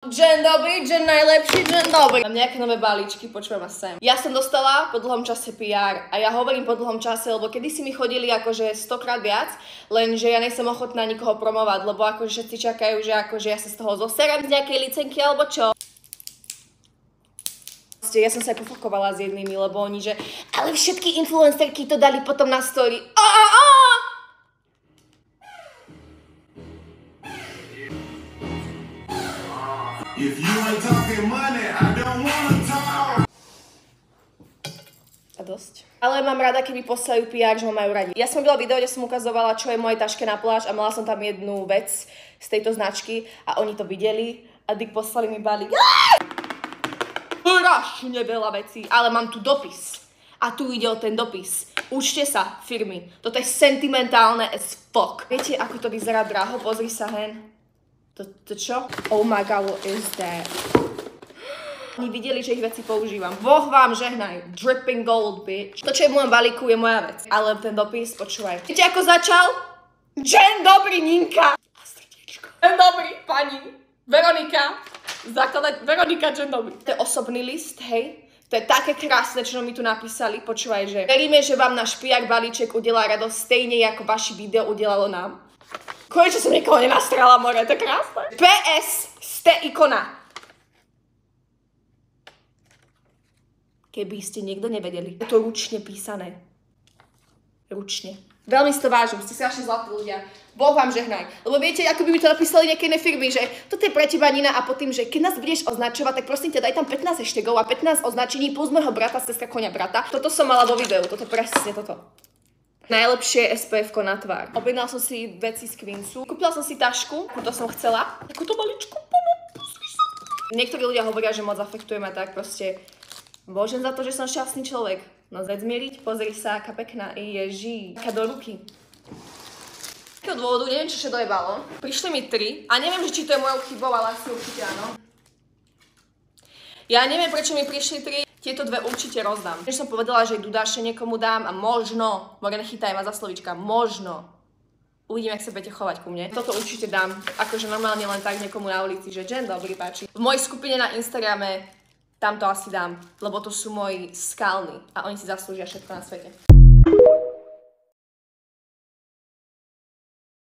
Deň dobrý, deň najlepší, deň dobrý. Mám nejaké nové balíčky, počujem ma sem. Ja som dostala po dlhom čase PR a ja hovorím po dlhom čase, lebo kedysi mi chodili akože 100-krát viac, lenže ja nejsem ochotná nikoho promovať, lebo akože všetci čakajú, že akože ja sa z toho zoserám z nejakej licenky alebo čo. Ja som sa aj pofakovala s jednými, lebo oni, že ale všetky influencerky to dali potom na story. If you ain't talking money, I don't wanna talk. A dosť. Ale mám rada, keby poslajú PR, že ma majú radi. Ja som robila video, kde som ukazovala, čo je v mojej taške na pláž a mala som tam jednu vec z tejto značky a oni to videli a Dick poslali mi balík. Strašne veľa vecí, ale mám tu dopis. A tu ide o ten dopis. Učte sa, firmy. Toto je sentimentálne as fuck. Viete, ako to vyzerá draho? Pozri sa hen. To čo? Oh my god, what is that? Oni videli, že ich veci používam. Boh vám žehnaj. Dripping gold, bitch. To, čo je v mojom balíku, je moja vec. Ale ten dopis, počúvaj. Viete, ako začal? Deň dobrý, Ninka. A srdiečko. Deň dobrý, pani. Veronika. Veronika, deň dobrý. To je osobný list, hej? To je také krásne, čo mi tu napísali. Počúvaj, že veríme, že vám náš PR balíček udelá radosť stejne, ako vaše video udelalo nám. Konečne som niekoho nenastrala, more, to je krásne. PS, ste ikona. Keby ste niekto nevedeli. Je to ručne písané. Ručne. Veľmi si to vážim, ste strašne zlatí ľudia. Boh vám žehnaj. Lebo viete, ako by mi to napísali nejaké iné firmy, že toto je pre teba, Nina, a potom, že keď nás budeš označovať, tak prosím ťa, daj tam 15 hashtagov a 15 označení plus môjho brata, sestra, koňa, brata. Toto som mala vo videu, toto presne toto. Najlepšie SPF-ko na tvár. Objednal som si veci z Quincu. Kúpila som si tašku, to som chcela. Takúto maličku. Niektorí ľudia hovoria, že moc afektuje ma tak proste. Božem za to, že som šťastný človek. No zveď zmieriť, pozri sa, aká pekná. Ježí, aká do ruky. Z takého dôvodu, neviem, čo všetko je balón. Prišli mi 3 a neviem, či to je mojou chybou, ale asi určite áno. Ja neviem, prečo mi prišli 3. Tieto dve určite rozdám. Keď som povedala, že Dudáše niekomu dám a možno, more nechytaj ma za slovíčka, možno. Uvidím, jak sa budete chovať ku mne. Toto určite dám, akože normálne len tak niekomu na ulici, že deň dobrý, páči. V mojej skupine na Instagrame tam to asi dám, lebo to sú moji skalní a oni si zaslúžia všetko na svete.